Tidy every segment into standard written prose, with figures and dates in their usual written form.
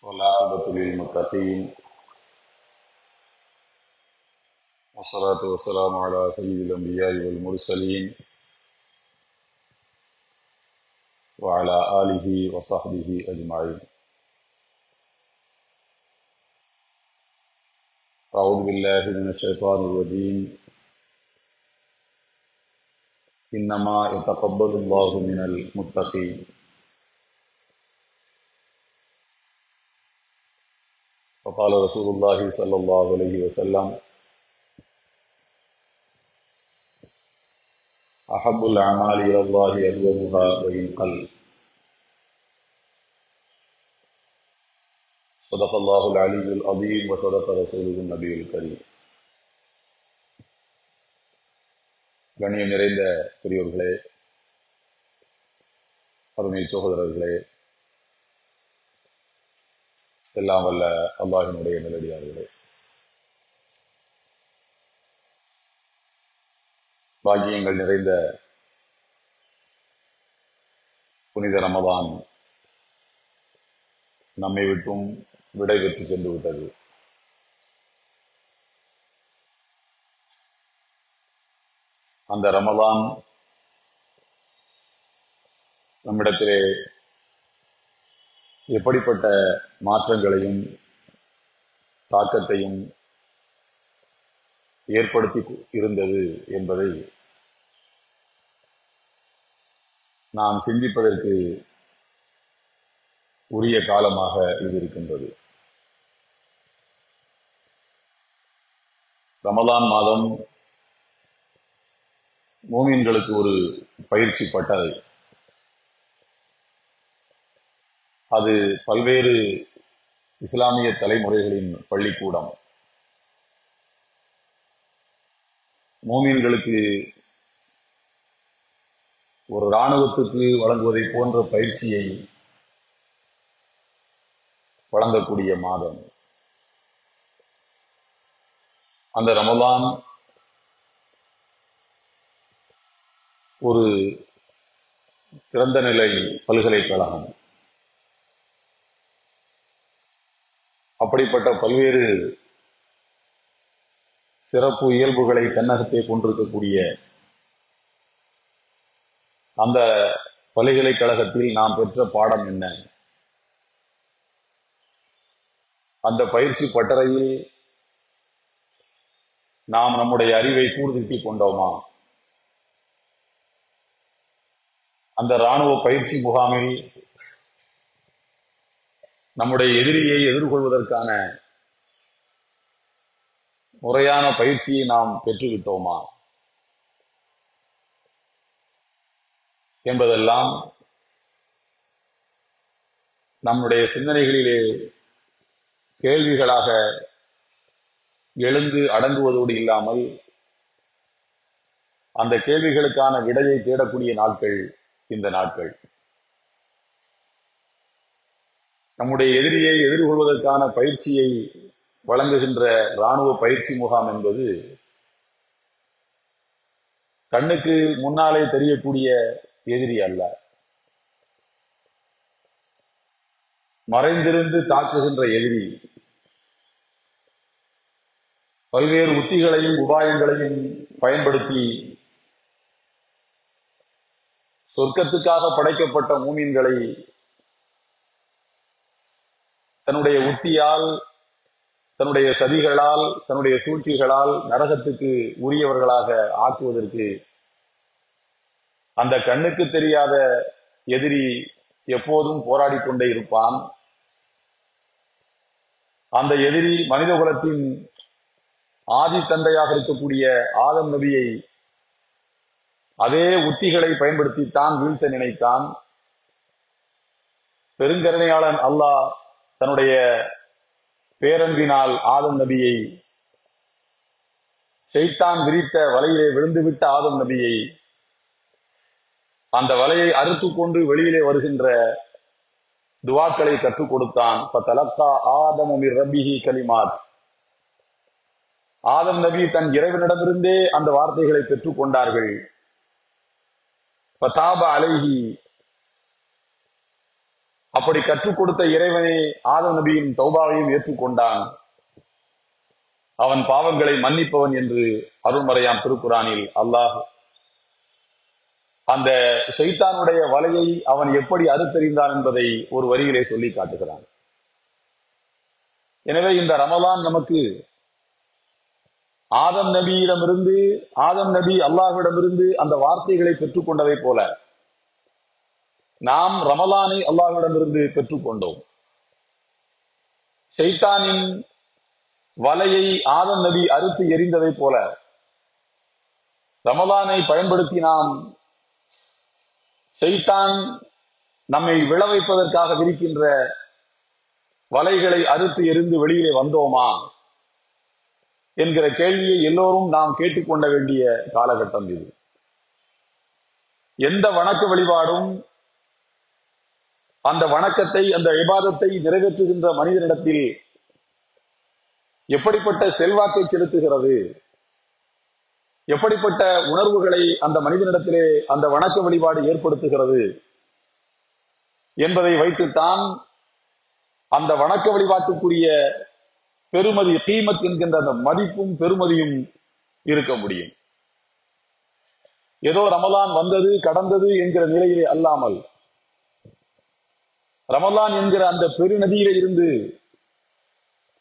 والعاقبة للمتقين والصلاة والسلام على سيد الأنبياء والمرسلين وعلى آله وصحبه أجمعين. أعوذ بالله من الشيطان الرجيم. إنما يتقبل الله من المتقين. وقال رسول الله صلى الله عليه وسلم: أحب الأعمال إلى الله أدومها وإن قل. صدق الله العلي العظيم وصدق رسوله النبي الكريم. கண்ணியம் நிறைந்த பெரியோர்களே, அருமை சகோதரர்களே, எல்லாம் வல்ல அல்லாஹ்வினுடைய நல்லடியார்களே, பாக்கியங்கள் நிறைந்த புனித ரமதான் நம்மை விட்டும் விடை பெற்று சென்று விட்டது. அந்த ரமதான் நம்மிடத்திலே எப்படிப்பட்ட மாற்றங்களையும் தாக்கத்தையும் ஏற்படுத்தி இருந்தது என்பதை நாம் சிந்திப்பதற்கு உரிய காலமாக இது இருக்கின்றது. ரமலான் மாதம் மூமின்களுக்கு ஒரு பயிற்சி பட்டறை. அது பல்வேறு இஸ்லாமிய தலைமுறைகளின் பள்ளிக்கூடம். மூமின்களுக்கு ஒரு இராணுவத்துக்கு வழங்குவதை போன்ற பயிற்சியை வழங்கக்கூடிய மாதம். அந்த ரமலான் ஒரு திறந்த நிலை பல்கலைக்கழகம். அப்படிப்பட்ட பல்வேறு சிறப்பு இயல்புகளை தன்னகத்தை கொண்டிருக்கக்கூடிய அந்த பல்கலைக்கழகத்தில் நாம் பெற்ற பாடம் என்ன? அந்த பயிற்சி பட்டறையில் நாம் நம்முடைய அறிவை கூர்திட்டிக் கொண்டோமா? அந்த இராணுவ பயிற்சி முகாமில் நம்முடைய எதிரியை எதிர்கொள்வதற்கான முறையான பயிற்சியை நாம் பெற்றுவிட்டோமா என்பதெல்லாம் நம்முடைய சிந்தனைகளிலே கேள்விகளாக எழுந்து அடங்குவதோடு இல்லாமல் அந்த கேள்விகளுக்கான விடையை தேடக்கூடிய நாட்கள் இந்த நாட்கள். நம்முடைய எதிரியை எதிர்கொள்வதற்கான பயிற்சியை வழங்குகின்ற இராணுவ பயிற்சி முகாம் என்பது கண்ணுக்கு முன்னாலே தெரியக்கூடிய எதிரி அல்ல, மறைந்திருந்து தாக்குகின்ற எதிரி. பல்வேறு உத்திகளையும் உபாயங்களையும் பயன்படுத்தி சொர்க்கத்துக்காக படைக்கப்பட்ட மூமின்களை தன்னுடைய உத்தியால், தன்னுடைய சதிகளால், தன்னுடைய சூழ்ச்சிகளால் நரகத்துக்கு உரியவர்களாக ஆக்குவதற்கு அந்த கண்ணுக்கு தெரியாத எதிரி எப்போதும் போராடி கொண்டே இருப்பான். அந்த எதிரி மனித குலத்தின் ஆதி தந்தையாக இருக்கக்கூடிய ஆதம் நபியை அதே உத்திகளை பயன்படுத்தித்தான் வீழ்த்த நினைத்தான். பெருங்கருணையாளன் அல்லாஹ் தன்னுடைய பேரன்பினால் ஆதம் நபியை, ஷைத்தான் விரித்த வலையிலே விழுந்துவிட்ட ஆதம் நபியை, அந்த வலையை அறுத்து கொண்டு வெளியிலே வருகின்ற துவாக்களை கற்றுக் கொடுத்தான். ஃபதலக்கா ஆதமு மிர் ரப்பிஹி கலிமாத். ஆதம் நபி தன் இறைவனிடமிருந்தே அந்த வார்த்தைகளை பெற்றுக் கொண்டார்கள். ஃபதாப அலைஹி, அப்படி கற்றுக் கொடுத்த இறைவனே ஆதம் நபியின் தௌபாவையும் ஏற்றுக்கொண்டான். அவன் பாவங்களை மன்னிப்பவன் என்று அருள்மறையாம் திருக்குரானில் அல்லாஹ் அந்த ஷைத்தானுடைய வலையை அவன் எப்படி அறுத்தறிந்தான் என்பதை ஒரு வரியிலே சொல்லி காட்டுகிறான். எனவே இந்த ரமலான் நமக்கு ஆதம் நபியிடமிருந்து, ஆதம் நபி அல்லாஹ்விடமிருந்து அந்த வார்த்தைகளை பெற்றுக்கொண்டதை போல நாம் ரமலானை அல்லாஹ்விடமிருந்து பெற்றுக்கொண்டோம். ஷைத்தானின் வலையை ஆதம் நபி அறுத்து எறிந்ததை போல ரமலானை பயன்படுத்தி நாம் ஷைத்தான் நம்மை விழ வைப்பதற்காக விரிக்கின்ற வலைகளை அறுத்து எறிந்து வெளியிலே வந்தோமா என்கிற கேள்வியை எல்லோரும் நாம் கேட்டுக்கொள்ள வேண்டிய காலகட்டம் இது. எந்த வணக்க வழிபாடும் அந்த வணக்கத்தை, அந்த இபாதத்தை நிறைவேற்றுகின்ற மனிதனிடத்தில் எப்படிப்பட்ட செல்வாக்கை செலுத்துகிறது, எப்படிப்பட்ட உணர்வுகளை அந்த மனிதனிடத்திலே அந்த வணக்க வழிபாடு ஏற்படுத்துகிறது என்பதை வைத்துத்தான் அந்த வணக்க வழிபாட்டுக்குரிய பெருமதி, கீமத் என்கின்ற அந்த மதிப்பும் பெருமதியும் இருக்க முடியும். ஏதோ ரமலான் வந்தது கடந்தது என்கிற நிலையிலே அல்லாமல், ரமலான் என்கிற அந்த பெருநதியிலே இருந்து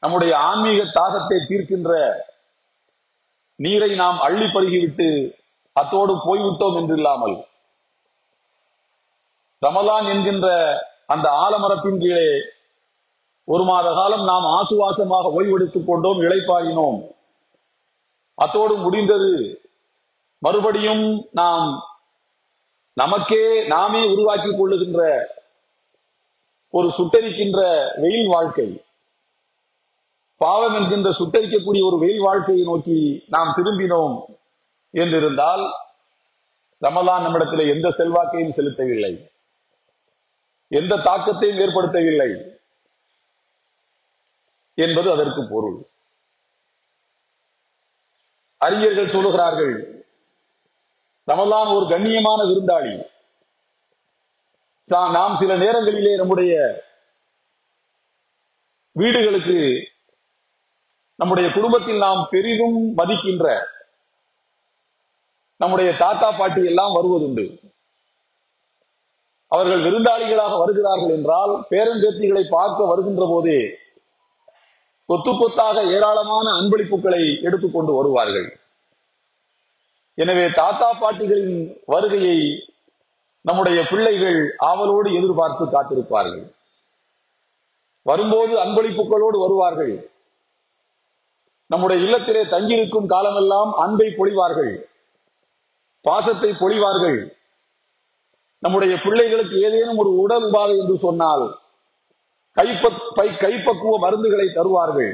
நம்முடைய ஆன்மீக தாகத்தை தீர்க்கின்ற நீரை நாம் அள்ளி பருகிவிட்டு அத்தோடு போய்விட்டோம் என்று இல்லாமல், ரமலான் என்கின்ற அந்த ஆலமரத்தின் கீழே ஒரு மாத காலம் நாம் ஆசுவாசமாக ஓய்வெடுத்துக் கொண்டோம், இளைப்பாறினோம், அத்தோடு முடிந்தது, மறுபடியும் நாம் நமக்கே நாமே உருவாக்கிக் கொள்ளுகின்ற ஒரு சுட்டரிக்கின்ற வெயில் வாழ்க்கை, பாவம் என்கின்ற சுட்டரிக்கக்கூடிய ஒரு வெயில் வாழ்க்கையை நோக்கி நாம் திரும்பினோம் என்றிருந்தால் ரமலான் நம்மிடத்தில் எந்த செல்வாக்கையும் செலுத்தவில்லை, எந்த தாக்கத்தையும் ஏற்படுத்தவில்லை என்பது அதற்கு பொருள். அறிஞர்கள் சொல்லுகிறார்கள், ரமலான் ஒரு கண்ணியமான விருந்தாளி. நாம் சில நேரங்களிலே நம்முடைய வீடுகளுக்கு, நம்முடைய குடும்பத்தில் நாம் பெரிதும் மதிக்கின்ற நம்முடைய தாத்தா பாட்டி எல்லாம் வருவதுண்டு. அவர்கள் விருந்தாளிகளாக வருகிறார்கள் என்றால் பேரன்பேத்திகளை பார்க்க வருகின்ற போதே கொத்து கொத்தாக ஏராளமான அன்பளிப்புகளை எடுத்துக்கொண்டு வருவார்கள். எனவே தாத்தா பாட்டிகளின் வருகையை நம்முடைய பிள்ளைகள் ஆவலோடு எதிர்பார்த்து காத்திருப்பார்கள். வரும்போது அன்பளிப்புகளோடு வருவார்கள். நம்முடைய இல்லத்திலே தங்கியிருக்கும் காலமெல்லாம் அன்பை பொழிவார்கள், பாசத்தை பொழிவார்கள். நம்முடைய பிள்ளைகளுக்கு ஏதேனும் ஒரு உடல் உபாதை என்று சொன்னால் கைப்பக்குவ மருந்துகளை தருவார்கள்.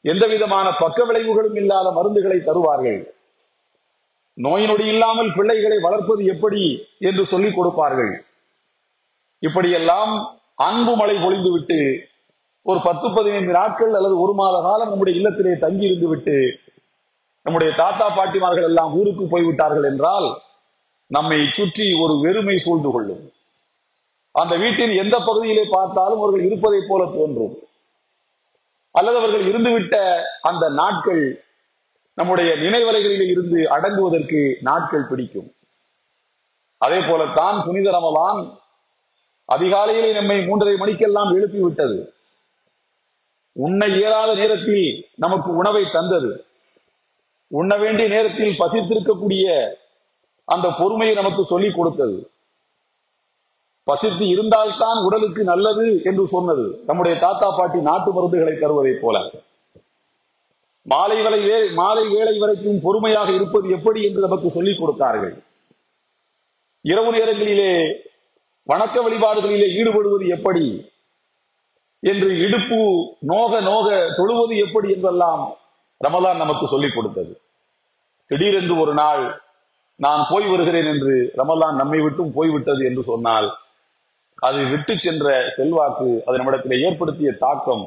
எந்த விதமான பக்க விளைவுகளும் இல்லாத மருந்துகளை தருவார்கள். நோய் நொடி இல்லாமல் பிள்ளைகளை வளர்ப்பது எப்படி என்று சொல்லிக் கொடுப்பார்கள். இப்படியெல்லாம் அன்பு மழை பொழிந்துவிட்டு ஒரு 10-15 நாட்கள் அல்லது ஒரு மாத காலம் நம்முடைய இல்லத்திலே தங்கி இருந்து விட்டு நம்முடைய தாத்தா பாட்டிமார்கள் எல்லாம் ஊருக்கு போய்விட்டார்கள் என்றால் நம்மை சுற்றி ஒரு வெறுமை சூழ்ந்து கொள்ளும். அந்த வீட்டின் எந்த பகுதியிலே பார்த்தாலும் அவர்கள் இருப்பதை போல தோன்றும். அல்லது அவர்கள் இருந்துவிட்ட அந்த நாட்கள் நம்முடைய நினைவலைகளிலே இருந்து அடங்குவதற்கு நாட்கள் பிடிக்கும். அதே போலத்தான் புனித ரமலான் அதிகாலையிலே நம்மை 3:30 மணிக்கெல்லாம் எழுப்பிவிட்டது. உண்ண இயலாத நேரத்தில் நமக்கு உணவை தந்தது. உண்ண வேண்டிய நேரத்தில் பசித்திருக்கக்கூடிய அந்த பொறுமையை நமக்கு சொல்லிக் கொடுத்தது. பசித்து இருந்தால்தான் உடலுக்கு நல்லது என்று சொன்னது. நம்முடைய தாத்தா பாட்டி நாட்டு மருந்துகளை தருவதை போல மாலை வேளை வரைக்கும் பொறுமையாக இருப்பது எப்படி என்று நமக்கு சொல்லிக் கொடுத்தார்கள். இரவு நேரங்களிலே வணக்க வழிபாடுகளிலே ஈடுபடுவது எப்படி என்று, இடுப்பு நோக நோக தொழுவது எப்படி என்றெல்லாம் ரமலான் நமக்கு சொல்லிக் கொடுத்தது. திடீரென்று ஒரு நாள் நான் போய் வருகிறேன் என்று ரமலான் நம்மை விட்டும் போய்விட்டது என்று சொன்னால் அது விட்டு சென்ற செல்வாக்கு, அது நம்மிடத்தில் ஏற்படுத்திய தாக்கம்,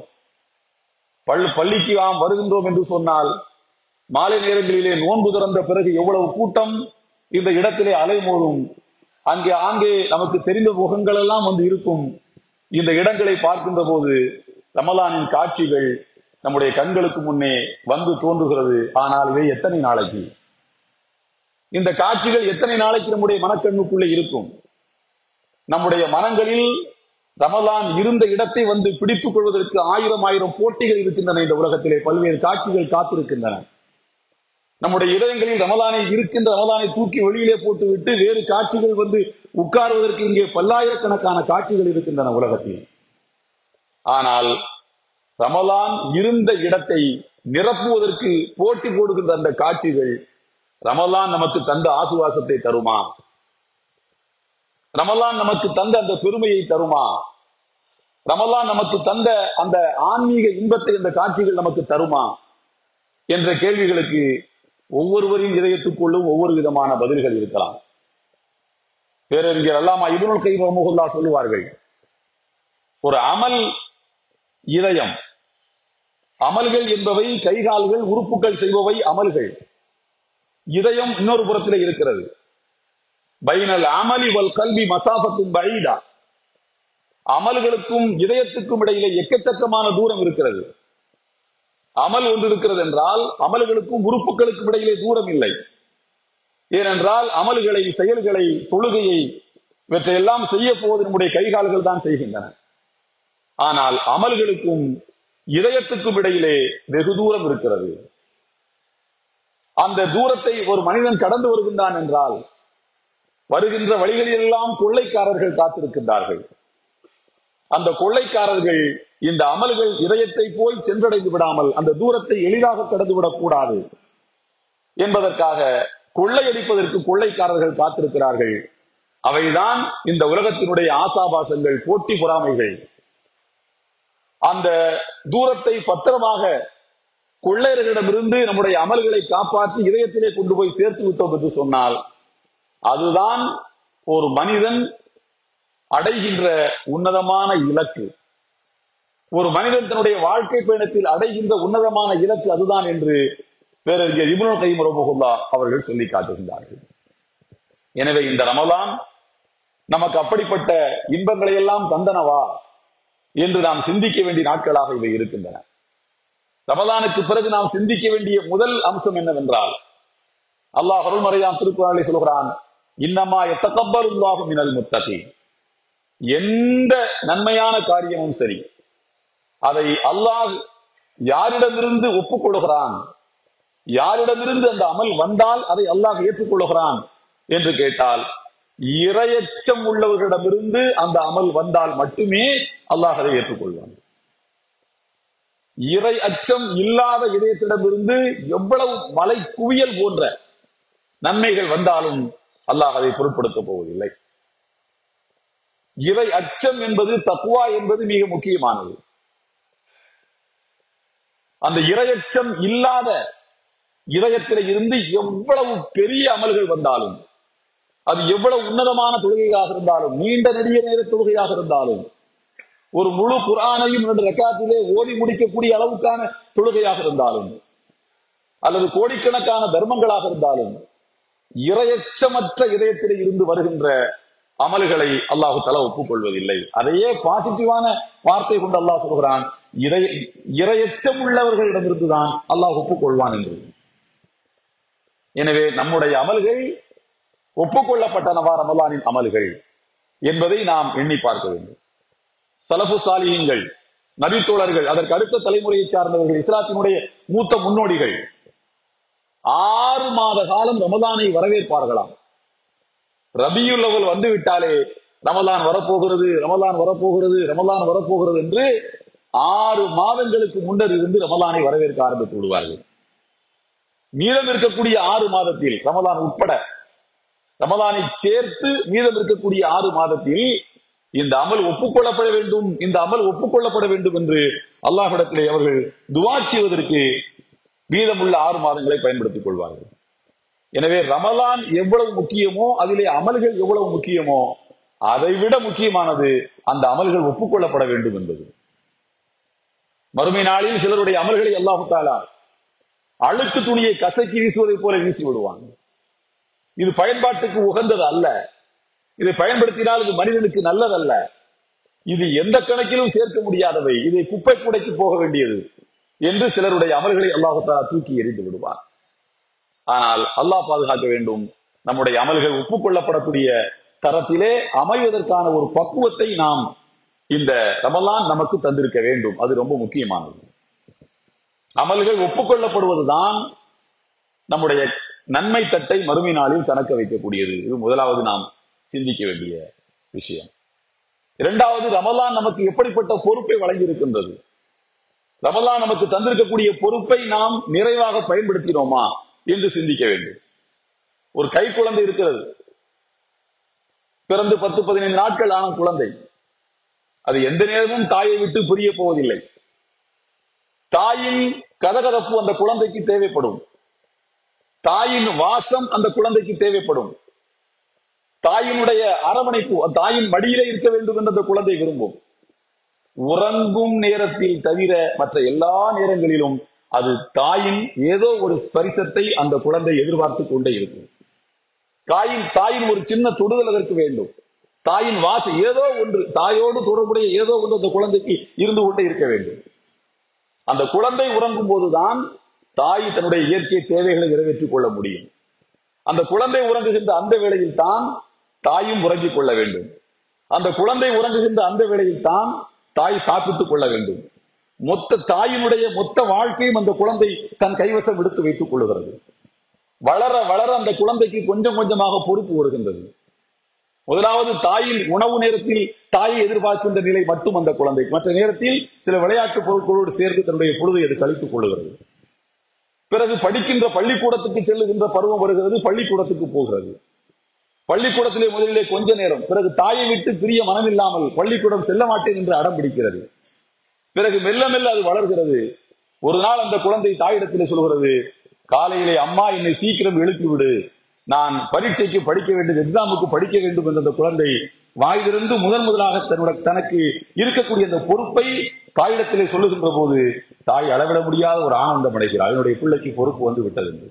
பள்ளிக்கு நாம் வருகின்றோம் என்று சொன்னால் மாலை நேரங்களிலே நோன்பு திறந்த பிறகு எவ்வளவு கூட்டம் இந்த இடத்திலே அலைமோதும். அங்கே ஆங்கே நமக்கு தெரிந்த முகங்கள் எல்லாம் வந்து இருக்கும். இந்த இடங்களை பார்க்கின்ற போது ரமலானின் காட்சிகள் நம்முடைய கண்களுக்கு முன்னே வந்து தோன்றுகிறது. ஆனால் இவை எத்தனை நாளைக்கு, இந்த காட்சிகள் எத்தனை நாளைக்கு நம்முடைய மனக்கண்ணுக்குள்ளே இருக்கும்? நம்முடைய மனங்களில் ரமலான் இருந்த இடத்தை வந்து பிடித்துக் கொள்வதற்கு ஆயிரம் போட்டிகள் இருக்கின்றன. இந்த உலகத்திலே பல்வேறு காட்சிகள் காத்திருக்கின்றன. நம்முடைய இதயங்களில் ரமலானை தூக்கி வெளியிலே போட்டுவிட்டு வேறு காட்சிகள் வந்து உட்காருவதற்கு இங்கே பல்லாயிரக்கணக்கான காட்சிகள் இருக்கின்றன உலகத்தில். ஆனால் ரமலான் இருந்த இடத்தை நிரப்புவதற்கு போட்டி போடுகின்ற அந்த காட்சிகள் ரமலான் நமக்கு தந்த ஆசுவாசத்தை தருமா? ரமலான் நமக்கு தந்த அந்த பெருமையை தருமா? ரமலான் நமக்கு தந்த அந்த ஆன்மீக இன்பத்தை அந்த காட்சிகள் நமக்கு தருமா என்ற கேள்விகளுக்கு ஒவ்வொருவரின் இதயத்துக்குள்ளும் ஒவ்வொரு விதமான பதில்கள் இருக்கலாம். பேரறிஞர் அல்லாமா இப்னுல் கய்யிம் ரஹ்மத்துல்லாஹி சொல்லுவார்கள், ஒரு அமல் இதயம். அமல்கள் என்பவை கைகால்கள் உறுப்புகள் செய்பவை அமல்கள். இதயம் இன்னொரு புறத்திலே இருக்கிறது. பைனல் அமலி வல் கல்வி மசாஃபத்துன் பஈதா. அமல்களுக்கும் இதயத்துக்கும் இடையிலே எக்கச்சக்கமான தூரம் இருக்கிறது. அமல் ஒன்று இருக்கிறது என்றால் அமல்களுக்கும் உறுப்புகளுக்கும் இடையிலே தூரம் இல்லை. ஏனென்றால் அமல்களை, செயல்களை, தொழுகையை இவற்றையெல்லாம் செய்ய போவது நம்முடைய கைகால்கள் தான் செய்கின்றன. ஆனால் அமல்களுக்கும் இதயத்துக்கும் இடையிலே வெகு தூரம் இருக்கிறது. அந்த தூரத்தை ஒரு மனிதன் கடந்து வருகின்றான் என்றால் வருகின்ற வழிகளிலெல்லாம் கொள்ளைக்காரர்கள் காத்திருக்கின்றார்கள். அந்த கொள்ளைக்காரர்கள் இந்த அமல்கள் இதயத்தை போய் சென்றடைந்து விடாமல் அந்த தூரத்தை எளிதாக கடந்துவிடக் கூடாது என்பதற்காக கொள்ளையடிப்பதற்கு கொள்ளைக்காரர்கள் காத்திருக்கிறார்கள். அவைதான் இந்த உலகத்தினுடைய ஆசாபாசங்கள், போட்டி பொறாமைகள். அந்த தூரத்தை பத்திரமாக கொள்ளையர்களிடமிருந்து நம்முடைய அமல்களை காப்பாற்றி இதயத்திலே கொண்டு போய் சேர்த்து விட்டோம் என்று சொன்னால் அதுதான் ஒரு மனிதன் அடைகின்ற உன்னதமான இலக்கு. ஒரு மனிதன் தன்னுடைய வாழ்க்கை பயணத்தில் அடைகின்ற உன்னதமான இலக்கு அதுதான் என்று பேரறிஞர் இப்னுல் கய்யிம் ரஹ்மத்துல்லாஹி அவர்கள் சொல்லி காட்டுகின்றார்கள். எனவே இந்த ரமலான் நமக்கு அப்படிப்பட்ட இன்பங்களை எல்லாம் தந்தனவா என்று நாம் சிந்திக்க வேண்டிய நாட்களாக இவை இருக்கின்றன. ரமலானுக்கு பிறகு நாம் சிந்திக்க வேண்டிய முதல் அம்சம் என்னவென்றால், அல்லாஹ் அருள்மறையாம் திருக்குர்ஆனிலே சொல்கிறான், இன்னமா யத்தகப்பலுல்லாஹு மினல் முத்தகீன். எந்த நன்மையான காரியமும் சரி, அதை அல்லாஹ் யாரிடமிருந்து ஒப்புக்கொள்கிறான், யாரிடமிருந்து அந்த அமல் வந்தால் அதை அல்லாஹ் ஏற்றுக்கொள்கிறான் என்று கேட்டால், இறையச்சம் உள்ளவர்களிடமிருந்து அந்த அமல் வந்தால் மட்டுமே அல்லாஹ் அதை ஏற்றுக்கொள்வான். இறை அச்சம் இல்லாத இதயத்திடமிருந்து எவ்வளவு மலை குவியல் போன்ற நன்மைகள் வந்தாலும் அல்லாஹ் அதை பொருட்படுத்த போவதில்லை. இறை அச்சம் என்பது, தக்வா என்பது மிக முக்கியமானது. அந்த இறையச்சம் இல்லாத இதயத்திலே இருந்து எவ்வளவு பெரிய அமல்கள் வந்தாலும், அது எவ்வளவு உன்னதமான தொழுகையாக இருந்தாலும், நீண்ட நெடிய நேர தொழுகையாக இருந்தாலும், ஒரு முழு குர்ஆனையும் 2 ரக்காத்திலே ஓதி முடிக்கக்கூடிய அளவுக்கான தொழுகையாக இருந்தாலும், அல்லது கோடிக்கணக்கான தர்மங்களாக இருந்தாலும், இறையச்சமற்ற இதயத்திலே இருந்து வருகின்ற அமல்களை அல்லாஹு தஆலா ஒப்புக்கொள்வதில்லை. அதையே பாசிட்டிவான வார்த்தை கொண்டு அல்லாஹ் சொல்கிறான், இறையச்சம் உள்ளவர்களிடமிருந்துதான் அல்லாஹ் ஒப்புக்கொள்வான் என்று. எனவே நம்முடைய அமல்கள் ஒப்புக்கொள்ளப்பட்டனவா ரமலானின் அமல்கள் என்பதை நாம் எண்ணி பார்க்க வேண்டும். சலஃபு சாலிஹீன்கள், நபித்தோழர்கள், அதற்கு அடுத்த தலைமுறையை சார்ந்தவர்கள், இஸ்லாத்தினுடைய மூத்த முன்னோடிகள் 6 மாத காலம் ரமலானை வரவேற்பார்களாம். ரபியுல் அவ்வல் வந்து விட்டாலே ரமலான் வரப்போகிறது, ரமலான் வரப்போகிறது, ரமலான் வரப்போகிறது என்று 6 மாதங்களுக்கு முன்னர் இருந்து ரமலானை வரவேற்க ஆரம்பித்து விடுவார்கள். மீதம் இருக்கக்கூடிய 6 மாதத்தில், ரமலான் உட்பட ரமலானை சேர்த்து மீதம் இருக்கக்கூடிய 6 மாதத்தில் இந்த அமல் ஒப்புக்கொள்ளப்பட வேண்டும், இந்த அமல் ஒப்புக்கொள்ளப்பட வேண்டும் என்று அல்லாஹ்விடத்திலே அவர்கள் துஆ செய்வதற்கு மீதமுள்ள 6 மாதங்களை பயன்படுத்திக் கொள்வார்கள். எனவே ரமலான் எவ்வளவு முக்கியமோ, அதிலே அமல்கள் எவ்வளவு முக்கியமோ, அதைவிட முக்கியமானது அந்த அமல்கள் ஒப்புக்கொள்ளப்பட வேண்டும் என்பது. மறுமை நாளில் சிலருடைய அமல்களை அல்லாஹ் தஆலா அழுக்கு துணியை கசக்கி வீசுவதை போல வீசி விடுவாங்க. இது பயன்பாட்டுக்கு உகந்தது அல்ல. இதை பயன்படுத்தினால் இது மனிதனுக்கு நல்லதல்ல, இது எந்த கணக்கிலும் சேர்க்க முடியாதவை, இதை குப்பை கூடைக்கு போக வேண்டியது என்று சிலருடைய அமல்களை அல்லாஹ் தஆலா தூக்கி எறிந்து விடுவார். ஆனால் அல்லாஹ் பாதுகாக்க வேண்டும், நம்முடைய அமல்கள் ஒப்புக்கொள்ளப்படக்கூடிய தரத்திலே அமைவதற்கான ஒரு பக்குவத்தை நாம் இந்த ரமலான் நமக்கு தந்திருக்க வேண்டும். அது ரொம்ப முக்கியமானது. அமல்கள் ஒப்புக்கொள்ளப்படுவதுதான் நம்முடைய நன்மை தட்டை மறுமை நாளில் கணக்க வைக்கக்கூடியது. இது முதலாவது நாம் சிந்திக்க வேண்டிய விஷயம். இரண்டாவது, ரமலான் நமக்கு எப்படிப்பட்ட பொறுப்பை வழங்கி இருக்கின்றது? ரமலான் நமக்கு தந்திருக்கக்கூடிய பொறுப்பை நாம் நிறைவாக பயன்படுத்தினோமா என்று சிந்திக்க வேண்டும். ஒரு கை குழந்தை இருக்கிறது, பிறந்து 10-15 நாட்கள் ஆன குழந்தை. அது எந்த நேரமும் தாயை விட்டு பிரிய போவதில்லை. தாயின் கதகதப்பு அந்த குழந்தைக்கு தேவைப்படும், தாயின் வாசம் அந்த குழந்தைக்கு தேவைப்படும், தாயினுடைய அரவணைப்பு, தாயின் மடியிலே இருக்க வேண்டும் என்று அந்த குழந்தை விரும்பும். உறங்கும் நேரத்தில் தவிர மற்ற எல்லா நேரங்களிலும் அது தாயின் ஏதோ ஒரு ஸ்பரிசத்தை அந்த குழந்தை எதிர்பார்த்து கொண்டே இருக்கும். தாயின் ஒரு சின்ன தொடுதல் அதற்கு வேண்டும். தாயின் வாசம் ஏதோ ஒன்று, தாயோடு தொடர்புடைய ஏதோ ஒன்று அந்த குழந்தைக்கு இருந்து கொண்டே இருக்க வேண்டும். அந்த குழந்தை உறங்கும் போதுதான் தாய் தன்னுடைய இயற்கை தேவைகளை நிறைவேற்றிக் கொள்ள முடியும். அந்த குழந்தை உறங்குகின்ற அந்த வேளையில் தான் தாயும் உறங்கிக் கொள்ள வேண்டும். அந்த குழந்தை உறங்குகின்ற அந்த வேளையில் தான் தாய் சாப்பிட்டுக் கொள்ள வேண்டும். தாயினுடைய மொத்த வாழ்க்கையும் அந்த குழந்தை தன் கைவசம் எடுத்து வைத்துக் கொள்ளுகிறது. வளர வளர அந்த குழந்தைக்கு கொஞ்சம் கொஞ்சமாக பொறுப்பு வருகின்றது. முதலாவது தாயின் உணவு நேரத்தில் தாயை எதிர்பார்க்கின்ற நிலை மட்டும் அந்த குழந்தை, மற்ற நேரத்தில் சில விளையாட்டு பொருட்களோடு சேர்த்து தன்னுடைய பொழுதை அது கழித்துக் கொள்ளுகிறது. பிறகு படிக்கின்ற பள்ளிக்கூடத்துக்கு செல்லுகின்ற பருவம் வருகிறது, பள்ளிக்கூடத்துக்கு போகிறது. பள்ளிக்கூடத்திலே முதலிலே கொஞ்ச நேரம், பிறகு தாயை விட்டு பிரிய மனமில்லாமல் பள்ளிக்கூடம் செல்ல மாட்டேன் என்று அடம் பிடிக்கிறது. பிறகு மெல்ல மெல்ல அது வளர்கிறது. ஒரு நாள் அந்த குழந்தை தாயிடத்திலே சொல்கிறது, காலையிலே அம்மா என்னை சீக்கிரம் எழுப்பிவிடு, நான் பரீட்சைக்கு படிக்க வேண்டும், எக்ஸாமுக்கு படிக்க வேண்டும் என்ற அந்த குழந்தை வாயிலிருந்து முதலாக தனக்கு இருக்கக்கூடிய அந்த பொறுப்பை தாயிடத்திலே சொல்லுகின்ற போது தாய் அளவிட முடியாத ஒரு ஆனந்தம் அடைகிறார். என்னுடைய பிள்ளைக்கு பொறுப்பு வந்து விட்டது என்று.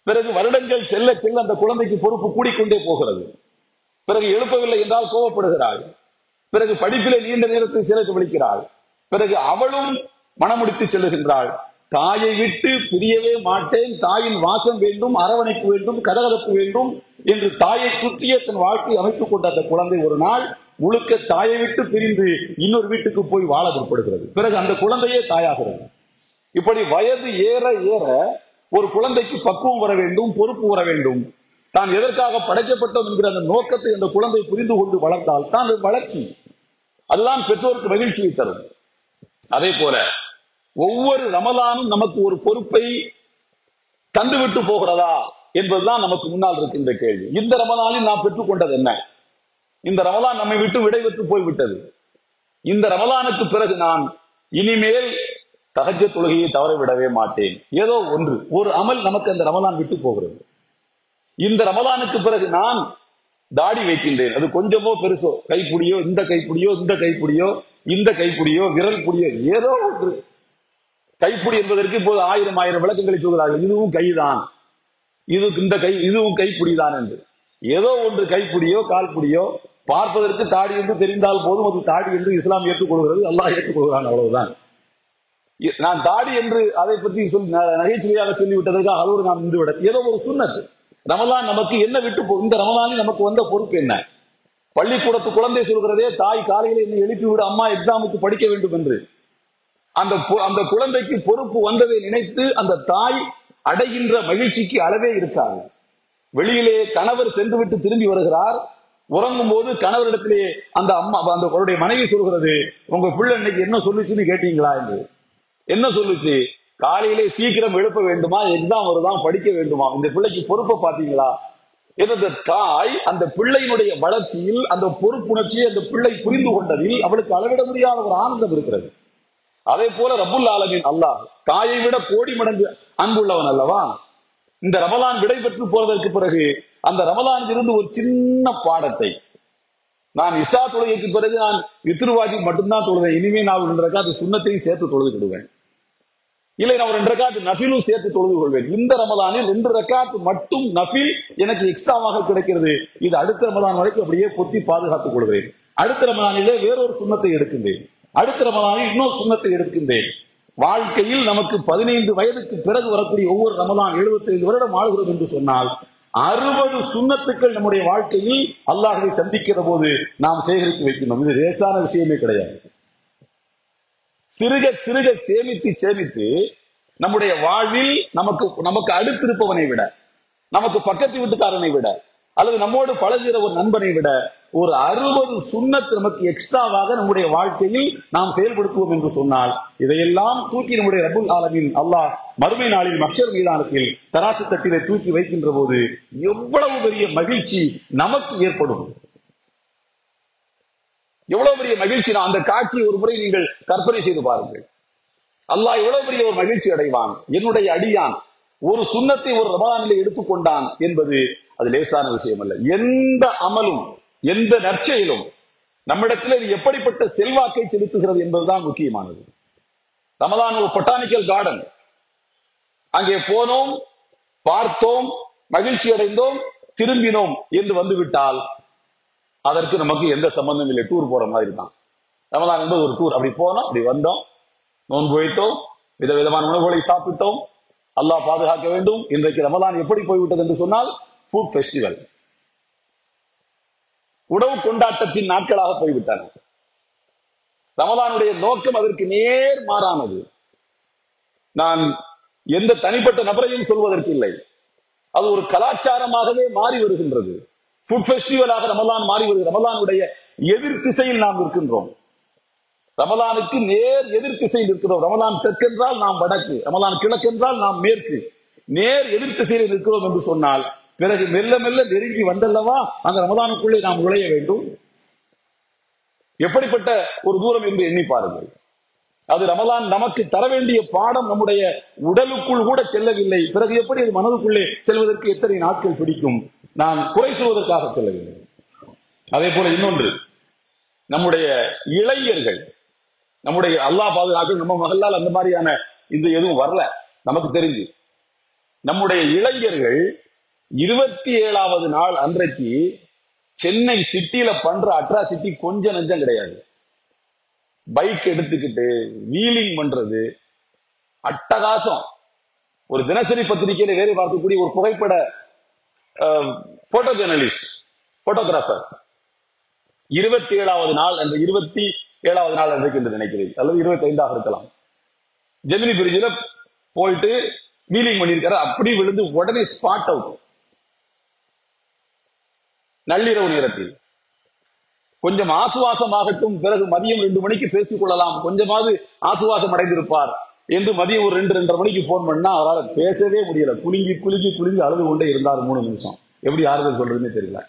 பிறகு வருடங்கள் செல்ல செல்ல அந்த குழந்தைக்கு பொறுப்பு கூடிக்கொண்டே போகிறது. பிறகு எழுப்பவில்லை என்றால் கோபப்படுகிறாள். பிறகு படிப்பிலே நீண்ட நேரத்தை செலவழிக்கிறாள். பிறகு அவளும் மனமுடித்து செல்லுகின்றாள். தாயை விட்டு பிரியவே மாட்டேன், தாயின் வாசம் வேண்டும், அரவணைப்பு வேண்டும், கதகதப்பு வேண்டும் என்று தாயை சுற்றிய தன் வாழ்க்கையை அமைத்துக் கொண்ட அந்த குழந்தை ஒரு நாள் முழுக்க தாயை விட்டு பிரிந்து இன்னொரு வீட்டுக்கு போய் வாழ முற்படுகிறது. பிறகு அந்த குழந்தையே தாயாகிறது. இப்படி வயது ஏற ஏற ஒரு குழந்தைக்கு பக்குவம் வர வேண்டும், பொறுப்பு வர வேண்டும். தான் எதற்காக படைக்கப்பட்டோம் என்கிற அந்த நோக்கத்தை அந்த குழந்தை புரிந்து கொண்டு வளர்த்தால் தான் அது வளர்ச்சி. அதுதான் பெற்றோருக்கு மகிழ்ச்சியை தரும். அதே போல ஒவ்வொரு ரமலானும் நமக்கு ஒரு பொறுப்பை தந்துவிட்டு போகிறதா என்பதுதான் நமக்கு முன்னால் இருக்கின்ற கேள்வி. இந்த ரமலானில் நாம் பெற்றுக்கொண்டது என்ன? இந்த ரமலான் நம்மை விட்டு விடைபெற்று போய்விட்டது. இந்த ரமலானுக்கு பிறகு நான் இனிமேல் தஹஜ்ஜத் தொழுகையை தவற விடவே மாட்டேன். ஏதோ ஒரு அமல் நமக்கு அந்த ரமலான் விட்டு போகிறது. இந்த ரமலானுக்கு பிறகு நான் தாடி வைக்கின்றேன். அது கொஞ்சமோ பெருசோ, கைப்பிடியோ, இந்த கைப்பிடியோ, இந்த கைப்பிடியோ, இந்த கைப்பிடியோ, விரல் பிடியோ, ஏதோ ஒன்று. கைப்பிடி என்பதற்கு இப்போது ஆயிரம் விளக்கங்களை சொல்கிறார்கள். இதுவும் கைதான், இதுவும் கைப்பிடிதான் என்று. ஏதோ ஒன்று கைப்பிடியோ கால்பிடியோ, பார்ப்பதற்கு தாடி என்று தெரிந்தால் போதும், அது தாடி என்று இஸ்லாம் ஏற்றுக்கொள்கிறது, அல்லாஹ் ஏற்றுக்கொள்கிறான், அவ்வளவுதான். நான் தாடி என்று அதை பற்றி நகைச்சுவையாக சொல்லிவிட்டதற்காக அதோடு நாம் நின்று விட ஏதோ ஒரு சுன்னத். ரமலான் நமக்கு என்ன விட்டு இந்த ரமலானில் நமக்கு வந்த பொறுப்பு என்ன? பள்ளிக்கூடத்து குழந்தை சொல்கிறதே, தாய் காலையில் என்னை எழுப்பிவிடு, அம்மா எக்ஸாமுக்கு படிக்க வேண்டும் என்று. அந்த குழந்தைக்கு பொறுப்பு வந்ததை நினைத்து அந்த தாய் அடைகின்ற மகிழ்ச்சிக்கு அளவே இருக்காது. வெளியிலே கணவர் சென்று விட்டு திரும்பி வருகிறார். உறங்கும் போது கணவரிடத்திலே அந்த அம்மா, அந்த அவருடைய மனைவி சொல்கிறது, உங்க பிள்ளை இன்னைக்கு என்ன சொல்லுச்சுன்னு கேட்டீங்களா என்று. என்ன சொல்லுச்சு? காலையிலே சீக்கிரம் எழுப்ப வேண்டுமா, எக்ஸாம் வருதான், படிக்க வேண்டுமா, இந்த பிள்ளைக்கு பொறுப்பை பார்த்தீங்களா என்ற தாய் அந்த பிள்ளையினுடைய வளர்ச்சியில் அந்த பொறுப்புணர்ச்சியை அந்த பிள்ளை புரிந்து கொண்டதில் அவளுக்கு அளவிட முடியாத ஒரு ஆனந்தம் இருக்கிறது. அதே போல ரப்புல் ஆலமீன் அல்லாஹ் தாயை விட கோடி மடங்கு அன்புள்ளவன் அல்லவா? இந்த ரமலான் விடை பெற்று போவதற்கு பிறகு அந்த ரமலானில் இருந்து ஒரு சின்ன பாடத்தை, நான் இஷா தொழுகைக்கு பிறகு நான் வித்ருவாஜி மட்டும்தான் தொழுவேன், இனிமே நான் அது சுண்ணத்தையும் சேர்த்து தொழுது விடுவேன். இல்லை நான் ஒரு 2 ரக்காத்து நஃபிலும் சேர்த்து தொழுது கொள்வேன். இந்த ரமலானில் 2 ரக்காத்து மட்டும் நஃபில் எனக்கு எக்ஸ்ட்ராவாக கிடைக்கிறது. இது அடுத்த ரமலான் வரைக்கும் அப்படியே பொத்தி பாதுகாத்துக் கொள்வேன். அடுத்த ரமலானிலே வேறொரு சுண்ணத்தை எடுக்கின்றேன். அடுத்த ரமலானில் இன்னொரு சுண்ணத்தை எடுக்கின்றேன். வாழ்க்கையில் நமக்கு 15 வயதுக்கு பிறகு வரக்கூடிய ஒவ்வொரு ரமலான் 75 வருடம் ஆளுகிறது என்று சொன்னால் 60 சுண்ணத்துக்கள் நம்முடைய வாழ்க்கையில் அல்லாஹ்வை சந்திக்கிற போது நாம் சேகரித்து வைக்கணும். இது லேசான விஷயமே கிடையாது. சிறுக சிறுக சேமித்து சேமித்து நம்முடைய வாழ்வில் நமக்கு அடுத்திருப்பவனை விட, நமக்கு பக்கத்து வீட்டுக்காரனை விட, அல்லது நம்மோடு பழகுகிற ஒரு நண்பனை விட ஒரு 60 சுன்னத் நமக்கு எக்ஸ்ட்ராவாக நம்முடைய வாழ்க்கையில் நாம் செயல்படுத்துவோம் என்று சொன்னால் இதையெல்லாம் தூக்கி நம்முடைய ரப்புல் ஆலமீன் அல்லாஹ் மறுமை நாளில் மஹ்ஷர் மீதானத்தில் தராசு தட்டிலே தூக்கி வைக்கின்ற போது எவ்வளவு பெரிய மகிழ்ச்சி நமக்கு ஏற்படும். எவ்வளவு பெரிய மகிழ்ச்சி. அந்த காட்சியை ஒரு முறை நீங்கள் கற்பனை செய்து பாருங்கள். அல்லாஹ் எவ்வளவு பெரிய ஒரு மகிழ்ச்சி அடைவான். என்னுடைய அடியான் ஒரு சுன்னத்தை ஒரு ரமலானிலே எடுத்துக்கொண்டான் என்பது அது லேசான விஷயம் அல்ல. எந்த அமலும் எந்த நற்செயலும் நம்மிடத்தில் இது எப்படிப்பட்ட செல்வாக்கை செலுத்துகிறது என்பதுதான் முக்கியமானது. ரமலான் ஒரு பொட்டானிக்கல் கார்டன். அங்கே போனோம், பார்த்தோம், மகிழ்ச்சி அடைந்தோம், திரும்பினோம் என்று வந்துவிட்டால் அதற்கு நமக்கு எந்த சம்பந்தம் இல்லை. டூர் போற மாதிரி தான். ரமலான் என்பது ஒரு டூர். அப்படி போனோம், அப்படி வந்தோம், நோன்பு வைத்தோம், விதவிதமான உணவுகளை சாப்பிட்டோம். அல்லாஹ் பாதுகாக்க வேண்டும். இன்றைக்கு ரமலான் எப்படி போய்விட்டது என்று சொன்னால் ஃபுட் ஃபெஸ்டிவல், உணவு கொண்டாட்டத்தின் நாட்களாக போய்விட்டன. ரமலானுடைய நோக்கம் அதற்கு நேர் மாறானது. நான் எந்த தனிப்பட்ட நபரையும் சொல்வதற்கு இல்லை. அது ஒரு கலாச்சாரமாகவே மாறி வருகின்றது. ஃபுட் ஃபெஸ்டிவலாக ரமலான் மாறி வருகிறது. ரமலானுடைய எதிர் திசையில் நாம் இருக்கின்றோம். ரமலானுக்கு நேர் எதிர் திசையில் இருக்கிறோம். ரமலான் தெற்கென்றால் நாம் வடக்கு, ரமலான் கிழக்கென்றால் நாம் மேற்கு. நேர் எதிர் திசையில் இருக்கிறோம் என்று சொன்னால் பிறகு மெல்ல மெல்ல நெருங்கி வந்தல்லவா அந்த ரமலானுக்குள்ளே நாம் நுழைய வேண்டும். எப்படிப்பட்ட ஒரு தூரம் என்று எண்ணி பாருங்கள். அது ரமலான் நமக்கு தர வேண்டிய பாடம் நம்முடைய உடலுக்குள் கூட செல்லவில்லை. பிறகு எப்படி அது மனதுக்குள்ளே செல்வதற்கு எத்தனை நாட்கள் பிடிக்கும்? நான் குறை சொல்வதற்காக செல்லவில்லை. அதே போல இன்னொன்று, நம்முடைய இளைஞர்கள், நம்முடைய அல்லாஹ் பாதுகாக்க நம்ம மகளால் அந்த மாதிரியான இந்த எதுவும் வரல நமக்கு தெரிஞ்சு. நம்முடைய இளைஞர்கள் 27வது நாள் அன்றைக்கு சென்னை சிட்டியில பண்ற அட்ராசிட்டி கொஞ்சம் நஞ்சம் கிடையாது. பைக் எடுத்துக்கிட்டு வீலிங் பண்றது அட்டகாசம். ஒரு தினசரி பத்திரிகையில வேலை பார்க்கக்கூடிய ஒரு புகைப்பட போட்டோ ஜேர்னலிஸ்ட், போட்டோகிராஃபர் 27வது நாள் அந்த 27வது நாள் அன்றைக்கு என்று நினைக்கிறேன், அல்லது 25ஆக இருக்கலாம், ஜெமினி பிரிட்ஜில் போயிட்டு வீலிங் பண்ணியிருக்காரு. அப்படி விழுந்து உடனே ஸ்பாட் அவுட். நள்ளிரவு நேரத்தில் கொஞ்சம் ஆசுவாசமாகட்டும், பிறகு மதியம் 2 மணிக்கு பேசிக் கொள்ளலாம், கொஞ்சமாவது ஆசுவாசம் அடைந்திருப்பார் என்று மதியம் ஒரு 2-2:30 மணிக்கு போன் பண்ணா அவரால் பேசவே முடியல. குலுங்கி குலுங்கி குலுங்கி அழுது கொண்டே இருந்தார் 3 நிமிஷம். எப்படி ஆறுதல் சொல்றதுன்னு தெரியல.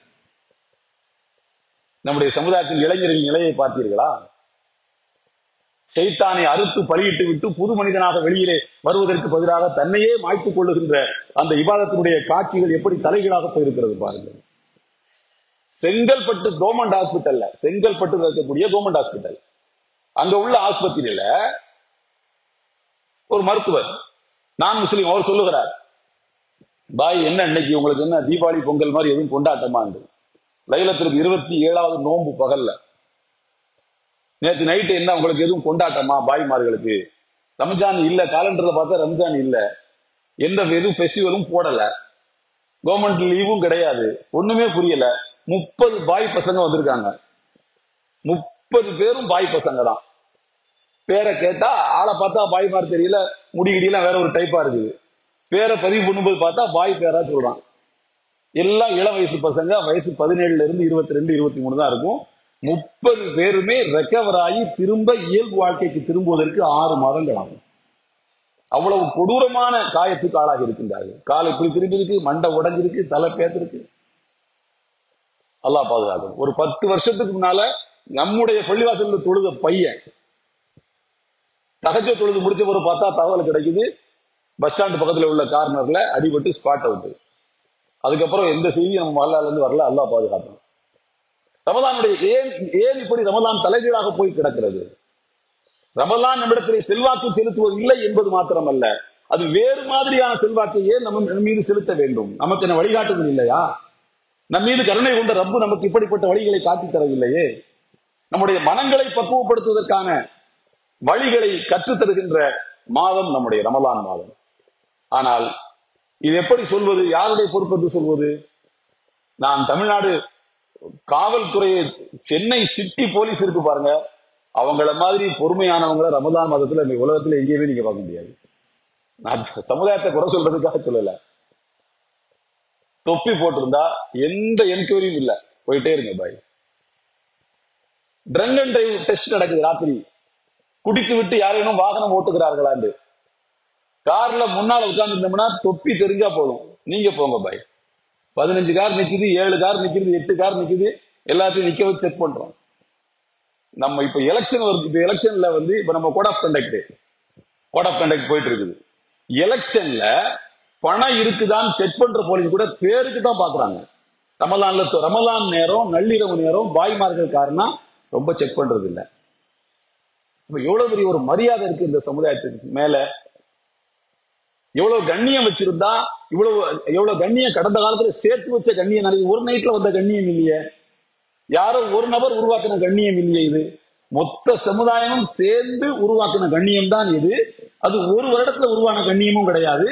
நம்முடைய சமுதாயத்தின் இளைஞரின் நிலையை பார்த்தீர்களா? ஷைத்தானை அறுத்து பலியிட்டு விட்டு புது மனிதனாக வெளியிலே வருவதற்கு பதிலாக தன்னையே மாய்த்துக் கொள்ளுகின்ற அந்த இபாதத்தினுடைய காட்சிகள் எப்படி தலைகீழாக போயிருக்கிறது பாருங்கள். செங்கல்பட்டு கவர்மெண்ட் ஹாஸ்பிட்டல்ல, செங்கல்பட்டு இருக்கக்கூடிய கவர்மெண்ட் ஹாஸ்பிட்டல், அங்க உள்ள ஆஸ்பத்திரியில ஒரு மருத்துவர், நான் முஸ்லீம், அவர் சொல்லுகிறார், பாய் என்ன இன்னைக்கு உங்களுக்கு என்ன தீபாவளி பொங்கல் மாதிரி எதுவும் கொண்டாட்டமா? லைலத்துக்கு 27வது நோன்பு பகல்ல நேற்று நைட்டு என்ன உங்களுக்கு எதுவும் கொண்டாட்டமா பாய்மார்களுக்கு? ரம்ஜான் இல்ல, காலண்டர்ல பார்த்தா ரம்ஜான் இல்ல, எந்த எதுவும் ஃபெஸ்டிவலும் போடல, கவர்மெண்ட் லீவும் கிடையாது, ஒண்ணுமே புரியல. 30 பாய் பசங்க வந்திருக்காங்க. 30 பேரும் பாய் பசங்க தான். பேரை கேட்டா ஆளை பார்த்தா பாய் மாதிரி தெரியல, முடிகிடியெல்லாம் வேற ஒரு டைப்பா இருக்குது. பேரை பதிவு பண்ணும்போது பார்த்தா பாய் பேரா சொல்றான். எல்லாம் இளம் வயசு பசங்க, வயசு 17ல இருந்து 22, 23 தான் இருக்கும். 30 பேருமே ரெக்கவர் ஆகி திரும்ப இயல்பு வாழ்க்கைக்கு திரும்புவதற்கு 6 மாதங்கள் ஆகும். அவ்வளவு கொடூரமான காயத்துக்கு ஆளாகி இருக்கின்றார்கள். காலை இப்படி திரும்பி இருக்கு, மண்டை உடைஞ்சிருக்கு, தலை பேத்திருக்கு. அல்லாஹ் பாதுகாக்கும். ஒரு 10 வருஷத்துக்கு முன்னால நம்முடைய பள்ளிவாசல்ல தொழுத பையன் தஹஜ்ஜுத் தொழுது முடிச்ச பிறகு பார்த்தா தகவல் கிடைக்குது, பஸ் ஸ்டாண்ட் பக்கத்துல உள்ள கார்னர்ல அடிபட்டு ஸ்பாட் அவுட். அதுக்கப்புறம் எந்த செய்தியும் நம்ம வரலாறுல இருந்து வரல. அல்லாஹ் பாதுகாக்கணும். ரமலானுடைய ஏன் இப்படி ரமலான் தலைகீழாக போய் கிடக்கிறது? ரமலான் நம்மிடத்திலே செல்வாக்கு செலுத்துவது இல்லை என்பது மாத்திரமல்ல, அது வேறு மாதிரியான செல்வாக்கையே நம்ம மீது செலுத்த வேண்டும். நமக்கு என்ன வழிகாட்டுதல் இல்லையா? நம் மீது கருணை கொண்ட ரப்பு நமக்கு இப்படிப்பட்ட வழிகளை காட்டித் தரவில்லையே? நம்முடைய மனங்களை பக்குவப்படுத்துவதற்கான வழிகளை கற்றுத் தருகின்ற மாதம் நம்முடைய ரமலான் மாதம். ஆனால் இது எப்படி சொல்வது? யாருடைய பொறுப்பு என்று சொல்வது? நான் தமிழ்நாடு காவல்துறையை, சென்னை சிட்டி போலீஸ் இருக்கு பாருங்க, அவங்கள மாதிரி பொறுமையானவங்களை ரமலான் மாதத்துல இந்த உலகத்துல எங்கேயுமே நீங்க பார்க்க முடியாது. நான் சமுதாயத்தை குறை சொல்றதுக்காக சொல்லல. தொப்பி போட்டிருந்தா எந்த என்கொயரியும் இல்ல, போயிட்டே இருங்க பாய். ட்ரங்க் அண்ட் டிரைவ் டெஸ்ட் நடக்குது ராத்திரி, குடித்து விட்டு யாரேனும் வாகனம் ஓட்டுகிறார்களாண்டு கார்ல முன்னால உட்கார்ந்து இருந்தோம்னா தொப்பி தெரிஞ்சா போதும், நீங்க போங்க பாய். 15 கார் நிக்குது, 7 கார் நிக்குது, 8 கார் நிக்குது, எல்லாத்தையும் நிக்க வச்சு செக் பண்றோம். நம்ம இப்ப எலெக்ஷன் வருது. இப்ப எலெக்ஷன்ல இப்ப நம்ம கோட் ஆஃப் கண்டக்ட் போயிட்டு இருக்குது. எலெக்ஷன்ல பணம் இருக்குதான்னு செக் பண்ற போலீஸ் கூட பேருக்கு தான் பாக்குறாங்க. ரமலான் நேரம், நள்ளிரவு நேரம், பாய்மார்கள் காரணம் ரொம்ப செக் பண்றது இல்ல. இப்ப எவ்வளவு பெரிய ஒரு மரியாதை இருக்கு இந்த சமுதாயத்துக்கு மேல, எவ்வளவு கண்ணியம் வச்சிருந்தா, எவ்வளவு கண்ணியம் கடந்த காலத்துல சேர்த்து வச்ச கண்ணியம், நாளைக்கு ஒரு நைட்ல வந்த கண்ணியம் இல்லையே, யாரோ ஒரு நபர் உருவாக்கின கண்ணியம் இல்லையே, இது மொத்த சமுதாயமும் சேர்ந்து உருவாக்கின கண்ணியம் தான் இது. அது ஒரு வருடத்துல உருவான கண்ணியமும் கிடையாது.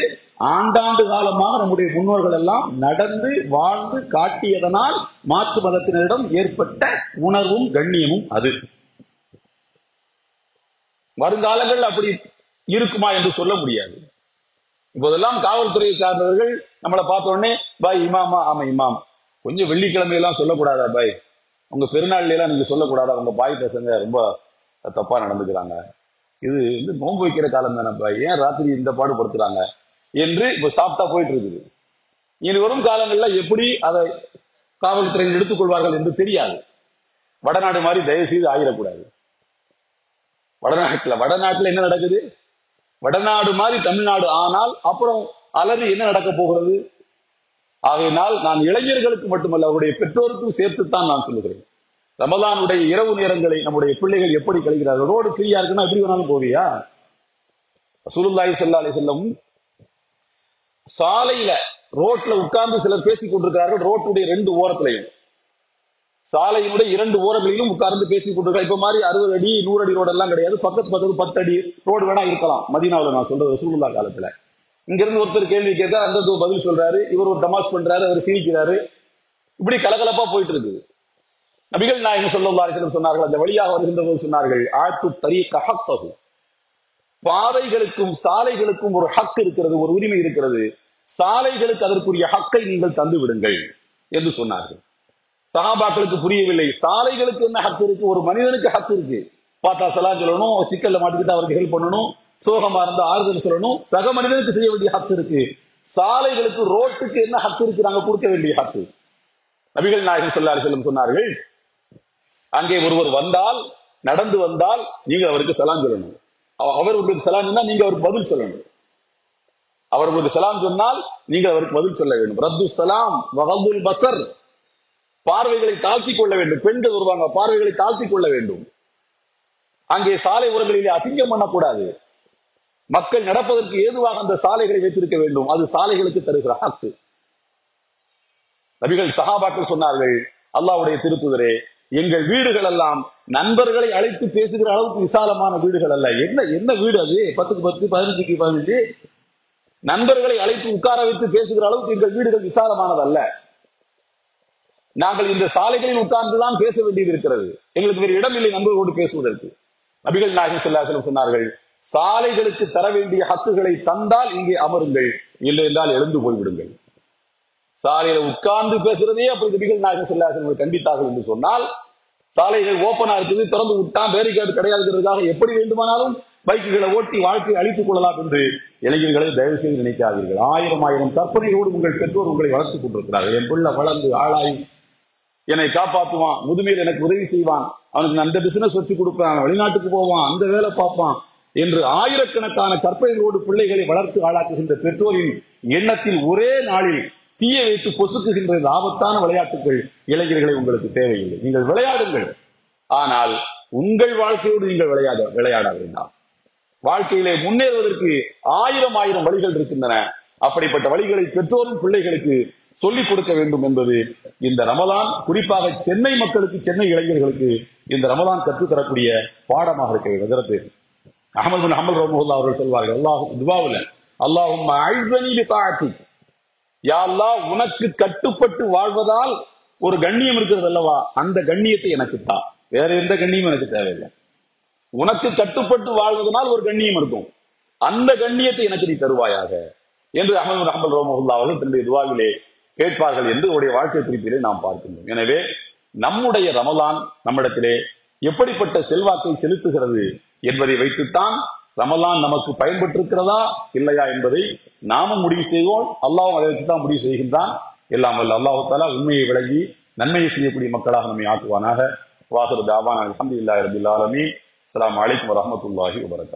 ஆண்டாண்டு காலமாக நம்முடைய முன்னோர்கள் எல்லாம் நடந்து வாழ்ந்து காட்டியதனால் மாற்று மதத்தினரிடம் ஏற்பட்ட உணர்வும் கண்ணியமும் அது. வருங்காலங்கள் அப்படி இருக்குமா என்று சொல்ல முடியாது. இப்போதெல்லாம் காவல்துறையை சார்ந்தவர்கள் நம்மளை பார்த்த உடனே பாய் இமாமா, ஆமா இமாம், கொஞ்சம் வெள்ளிக்கிழமையெல்லாம் சொல்லக்கூடாதா பாய், உங்க பெருநாள்ல எல்லாம் நீங்க சொல்லக்கூடாதா, உங்க பாய் பசங்க ரொம்ப தப்பா நடந்துக்கிறாங்க, இது நோன்பு வைக்கிற காலம் தானே பாய், ஏன் ராத்திரி இந்த பாடுபடுத்துறாங்க என்று இப்ப சாப்பிட்டா போயிட்டு இருக்குது. இனி வரும் காலங்கள்ல எப்படி அதை காவல்துறையில் எடுத்துக்கொள்வார்கள் என்று தெரியாது. வடநாடு மாதிரி தயவு செய்து ஆகிடக்கூடாது. வடநாட்டுல என்ன நடக்குது? வடநாடு மாதிரி தமிழ்நாடு ஆனால் அப்புறம் அலறி என்ன நடக்க போகிறது? ஆகையினால் நான் இளைஞர்களுக்கு மட்டுமல்ல, அவருடைய பெற்றோருக்கும் சேர்த்துத்தான் நான் சொல்லுகிறேன். ரமலானுடைய இரவு நேரங்களை நம்முடைய பிள்ளைகள் எப்படி கழிக்கிறார்கள்? ரோடு ஃப்ரீயா இருக்குன்னா எப்படி வேணாலும் போவியா? ரசூலுல்லாஹி ஸல்லல்லாஹு அலைஹி வஸல்லம் சாலையில ரோட்ல உட்கார்ந்து சிலர் பேசிக் கொண்டிருக்கிறார்கள். ரோட்டுடைய 2 ஓரத்திலையும், சாலையினுடைய 2 ஓரங்களிலும் உட்கார்ந்து பேசிக் கொண்டிருக்கிறார். இப்ப மாதிரி 60 அடி 100 அடி ரோடு எல்லாம் கிடையாது. பக்கத்து 10 அடி ரோடு வேணா இருக்கலாம். மதீனாவுல நான் சொல்றது ரசூலுல்லாஹ் காலத்துல. இங்க இருந்து ஒருத்தர் கேள்வி கேட்க அந்த பதில் சொல்றாரு, இவர் ஒரு தமாஷ் பண்றாரு, அவர் சிரிக்கிறாரு, இப்படி கலகலப்பா போயிட்டு இருக்குது. நபிகள் நாயகம் ஸல்லல்லாஹு அலைஹி வஸல்லம் சொன்னார்கள், அந்த வழியாக வருகின்ற போது சொன்னார்கள், ஆத்து தரீக ஹக்கஹு, பாதைகளுக்கும் சாலைகளுக்கும் ஒரு ஹக் இருக்கிறது, ஒரு உரிமை இருக்கிறது. சாலைகளுக்கு அதற்குரிய ஹக்கை நீங்கள் தந்து விடுங்கள் என்று சொன்னார்கள். சஹாபாக்களுக்கு புரியவில்லை, சாலைகளுக்கு என்ன ஹக்கு இருக்கு? ஒரு மனிதனுக்கு ஹக்கு இருக்கு. பார்த்தா சலாம் சொல்லணும், சிக்கல்ல மாட்டிக்கிட்டு அவருக்கு ஹெல்ப் பண்ணணும், சோகமா இருந்தா ஆறுதல் சொல்லணும், சக மனிதனுக்கு செய்ய வேண்டிய ஹக்கு இருக்கு. சாலைகளுக்கு, ரோட்டுக்கு என்ன ஹக்கு இருக்கு? நாங்க கொடுக்க வேண்டிய ஹக்கு. நபிகள் நாயகம் ஸல்லல்லாஹு அலைஹி வஸல்லம் சொன்னார்கள், அங்கே ஒருவர் வந்தால், நடந்து வந்தால் நீங்க அவருக்கு சலாம் சொல்லணும். அவர் உங்களுக்கு சலாம் சொன்னா நீங்க அவருக்கு பதில் சொல்லணும். அவர் உங்களுக்கு சலாம் சொன்னால் நீங்க அவருக்கு பதில் சொல்ல வேண்டும். ரத்து சலாம் வகதுல் பஸர், பார்வைகளை தாழ்த்திக் கொள்ள வேண்டும். பெண்கள் வருவாங்க, பார்வைகளை தாழ்த்திக் கொள்ள வேண்டும். அங்கே சாலை ஓரங்களிலே அசிங்கம் பண்ணக்கூடாது. மக்கள் நடப்பதற்கு ஏதுவாக அந்த சாலைகளை வைத்திருக்க வேண்டும். அது சாலைகளுக்கு தருகிற ஹக்கு. நபிகள் சஹாபாக்கள் சொன்னார்கள், அல்லாஹ்வுடைய திருத்தூதரே, எங்கள் வீடுகள் எல்லாம் நண்பர்களை அழைத்து பேசுகிற அளவுக்கு விசாலமான வீடுகள் அல்ல. என்ன வீடு அது? 10க்கு 10, 15க்கு 15 நண்பர்களை அழைத்து உட்கார வைத்து பேசுகிற அளவுக்கு எங்கள் வீடுகள் விசாலமானது அல்ல. நாங்கள் இந்த சாலைகளில் உட்கார்ந்துதான் பேச வேண்டியது இருக்கிறது. எங்களுக்கு வேறு இடம் இல்லை நண்பர்களோடு பேசுவதற்கு. நபிகள் நாயகம் ஸல்லல்லாஹு அலைஹி வஸல்லம் சொன்னார்கள், சாலைகளுக்கு தர வேண்டிய ஹக்குகளை தந்தால் இங்கே அமருங்கள், இல்லை என்றால் எழுந்து போய்விடுங்கள். சாலையில உட்கார்ந்து பேசுறதே அப்படி நபிகள் நாயகம் ஸல்லல்லாஹு அலைஹி வஸல்லம் கண்டித்தார்கள் என்று சொன்னால், சாலைகள் ஓப்பனா இருக்குது, திறந்து விட்டான், பேரிகார்டு கிடையாதுங்கிறதுக்காக எப்படி வேண்டுமானாலும் பைக்குகளை ஓட்டி வாழ்க்கையை அழித்துக் கொள்ளலாம் என்று இளைஞர்களை தயவு செய்து நினைக்காதீர்கள். 1000 கற்பனையோடு உங்கள் பெற்றோர் உங்களை வளர்த்துக் கொண்டிருக்கிறார்கள். என் பிள்ளை வளர்ந்து ஆளாய் என்னை காப்பாற்றுவான், முதுமையில் எனக்கு உதவி செய்வான், அவனுக்கு அந்த பிசினஸ் வச்சு கொடுப்பான், வெளிநாட்டுக்கு போவான், அந்த வேலை பார்ப்பான் என்று ஆயிரக்கணக்கான கற்பனைகளோடு பிள்ளைகளை வளர்த்து ஆளாக்குகின்ற பெற்றோரின் எண்ணத்தில் ஒரே நாளில் தீய வைத்து பொசுக்குகின்ற ஆபத்தான விளையாட்டுகள் இளைஞர்களை உங்களுக்கு தேவையில்லை. நீங்கள் விளையாடுங்கள், ஆனால் உங்கள் வாழ்க்கையோடு நீங்கள் விளையாட வேண்டாம். வாழ்க்கையிலே முன்னேறுவதற்கு ஆயிரம் வழிகள் இருக்கின்றன. அப்படிப்பட்ட வழிகளை பெற்றோரும் பிள்ளைகளுக்கு சொல்லிக் கொடுக்க வேண்டும் என்பது இந்த ரமலான், குறிப்பாக சென்னை மக்களுக்கு, சென்னை இளைஞர்களுக்கு இந்த ரமலான் கற்றுத்தரக்கூடிய பாடமாக இருக்கிறது. ஹஜ்ரத் அஹ்மத் பின் ஹம்பல் ரஹ்மத்துல்லாஹி அவர்கள் சொல்வார்கள், துஆவுல அல்லாஹும்ம அஇஸ்ஸனி பிதாஅத்திக், யா அல்லாஹ் உனக்கு கட்டுப்பட்டு வாழ்வதால் ஒரு கண்ணியம் இருக்கிறது அல்லவா, அந்த கண்ணியத்தை எனக்கு தா. வேற எந்த கண்ணியமும் எனக்கு தேவையில்லை. உனக்கு கட்டுப்பட்டு வாழ்வதனால் ஒரு கண்ணியம் இருக்கும், அந்த கண்ணியத்தை எனக்கு நீ தருவாயாக என்று அஹ்மத் பின் ஹம்பல் ரஹ்மத்துல்லாஹி அவர்கள் தன்னுடைய துஆவிலே கேட்பார்கள் என்று அவருடைய வாழ்க்கை குறிப்பிலே நாம் பார்க்கின்றோம். எனவே நம்முடைய ரமலான் நம்மிடத்திலே எப்படிப்பட்ட செல்வாக்கை செலுத்துகிறது என்பதை வைத்துத்தான் ரமலான் நமக்கு பயன்பட்டிருக்கிறதா இல்லையா என்பதை நாமும் முடிவு செய்வோம். அல்லாஹ்வும் அதை வச்சுதான் முடிவு செய்கின்றான். எல்லாம் வல்ல அல்லாஹ் தஆலா உண்மையை விளங்கி நன்மையை செய்யக்கூடிய மக்களாக நம்மை ஆக்குவானாக. வாஹிரு தாவானா அல்ஹம்துலில்லாஹி ரப்பில் ஆலமீன். அஸ்ஸலாமு அலைக்கும் வரஹ்மத்துல்லாஹி வபரகாத்துஹு.